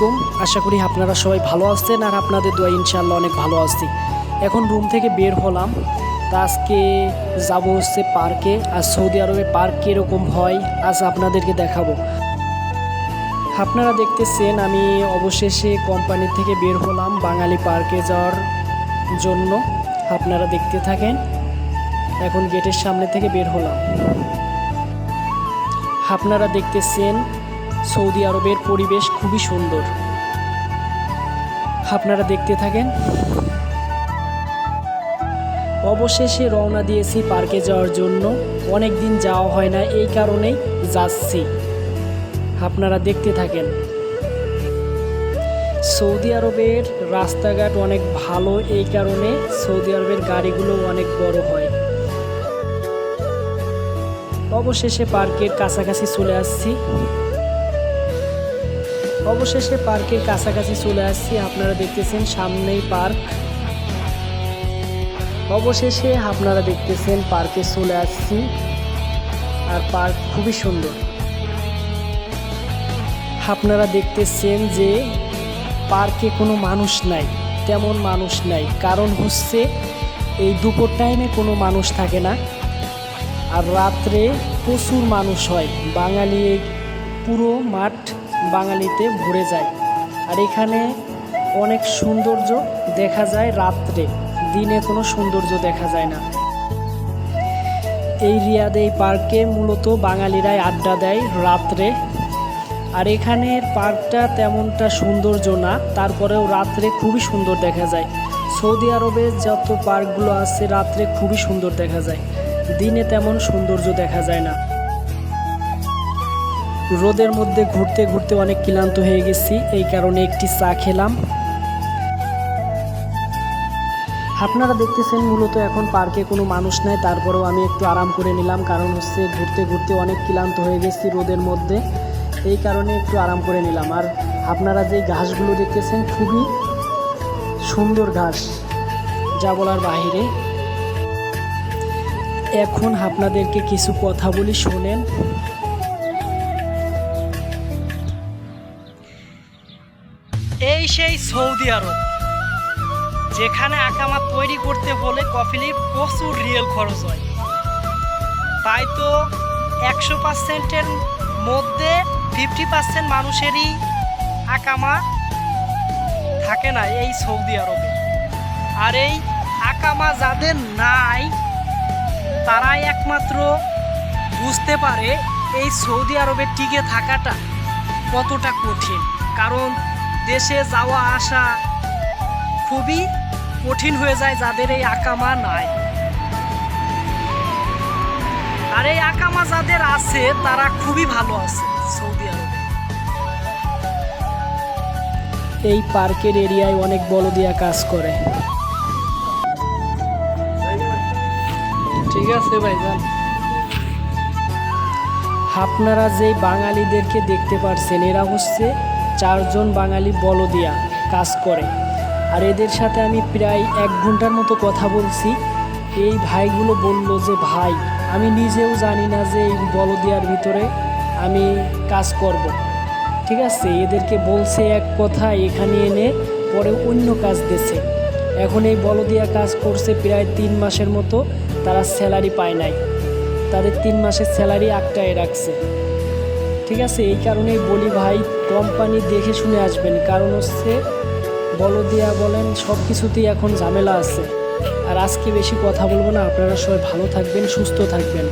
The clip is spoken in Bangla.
আলাইকুম। আশা করি আপনারা সবাই ভালো আছেন আর আপনাদের দোয়া ইনশাআল্লাহ অনেক ভালো আছি। এখন রুম থেকে বের হলাম, তা আজকে যাব হচ্ছে পার্কে। আর সৌদি আরবে পার্ক কীরকম হয় আজ আপনাদেরকে দেখাবো। আপনারা দেখতেছেন আমি অবশেষে কোম্পানি থেকে বের হলাম বাঙালি পার্কে যাওয়ার জন্য। আপনারা দেখতে থাকেন। এখন গেটের সামনে থেকে বের হলাম। আপনারা দেখতেছেন সৌদি আরবের পরিবেশ খুবই সুন্দর। আপনারা দেখতে থাকেন। অবশেষে রওনা দিয়েছি পার্কে যাওয়ার জন্য। অনেক দিন যাওয়া হয় না, এই কারণেই যাচ্ছি। আপনারা দেখতে থাকেন। সৌদি আরবের রাস্তাঘাট অনেক ভালো, এই কারণে সৌদি আরবের গাড়িগুলো অনেক বড় হয়। অবশেষে পার্কের কাছাকাছি চলে আসছি। আপনারা দেখতেছেন সামনেই পার্ক। অবশেষে আপনারা দেখতেছেন পার্কে চলে আসছি। আর পার্ক খুবই সুন্দর। আপনারা দেখতেছেন যে পার্কে কোনো মানুষ নাই, তেমন মানুষ নাই। কারণ হচ্ছে এই দুপুর টাইমে কোনো মানুষ থাকে না, আর রাত্রে প্রচুর মানুষ হয়। বাঙালি পুরো মাঠ বাঙালিতে ভরে যায়। আর এখানে অনেক সৌন্দর্য দেখা যায় রাত্রে, দিনে কোনো সৌন্দর্য দেখা যায় না। এই রিয়াদে এই পার্কে মূলত বাঙালিরাই আড্ডা দেয় রাত্রে। আর এখানের পার্কটা তেমনটা সৌন্দর্য না, তারপরেও রাত্রে খুবই সুন্দর দেখা যায়। সৌদি আরবে যত পার্কগুলো আছে রাত্রে খুবই সুন্দর দেখা যায়, দিনে তেমন সৌন্দর্য দেখা যায় না। রোদের মধ্যে ঘুরতে ঘুরতে অনেক ক্লান্ত হয়ে গেছি, এই কারণে একটি চা খেলাম। আপনারা দেখতেছেন মূলত এখন পার্কে কোনো মানুষ নাই, তারপরেও আমি একটু আরাম করে নিলাম। কারণ হচ্ছে ঘুরতে ঘুরতে অনেক ক্লান্ত হয়ে গেছি রোদের মধ্যে, এই কারণে একটু আরাম করে নিলাম। আর আপনারা যে ঘাসগুলো দেখতেছেন খুবই সুন্দর ঘাস, যা বলার বাহিরে। এখন আপনাদেরকে কিছু কথা বলি, শোনেন। এই সেই সৌদি আরব, যেখানে আকামা তৈরি করতে হলে কফিলির প্রচুর রিয়েল খরচ হয়। তাই তো 100%-এর মধ্যে 50% মানুষেরই আকামা থাকে না এই সৌদি আরবে। আর এই আকামা যাদের নাই তারাই একমাত্র বুঝতে পারে এই সৌদি আরবে টিকে থাকাটা কতটা কঠিন। কারণ দেশে যাওয়া আসা খুবই কঠিন হয়ে যায় যাদের এই আকামা নাই। আর এই আকামা যাদের আছে তারা খুবই ভালো আছে সৌদি আরবে। এই পার্কের এরিয়ায় অনেক বলদিয়া কাজ করে। ঠিক আছে ভাইজান। আপনারা যে বাঙালিদেরকে দেখতে পাচ্ছেন এরা হচ্ছে 4 জন বাঙালি বলদিয়া কাজ করে। আর এদের সাথে আমি প্রায় 1 ঘন্টার মতো কথা বলছি। এই ভাইগুলো বলল যে ভাই আমি নিজেও জানি না যে এই বলদিয়ার ভিতরে আমি কাজ করব। ঠিক আছে, এদেরকে বলছে এক কথা, এখানে এনে পরে অন্য কাজ দিয়েছে। এখন এই বলদিয়া কাজ করছে প্রায় 3 মাসের মতো, তারা স্যালারি পায় নাই। তাদের 3 মাসের স্যালারি আটকায় রাখছে। ঠিক আছে, এই কারণেই বলি ভাই কোম্পানি দেখে শুনে আসবেন। কারণ হচ্ছে বলদিয়া বলেন সব কিছুতেই এখন ঝামেলা আছে। আর আজকে বেশি কথা বলবো না, আপনারা সবাই ভালো থাকবেন, সুস্থ থাকবেন।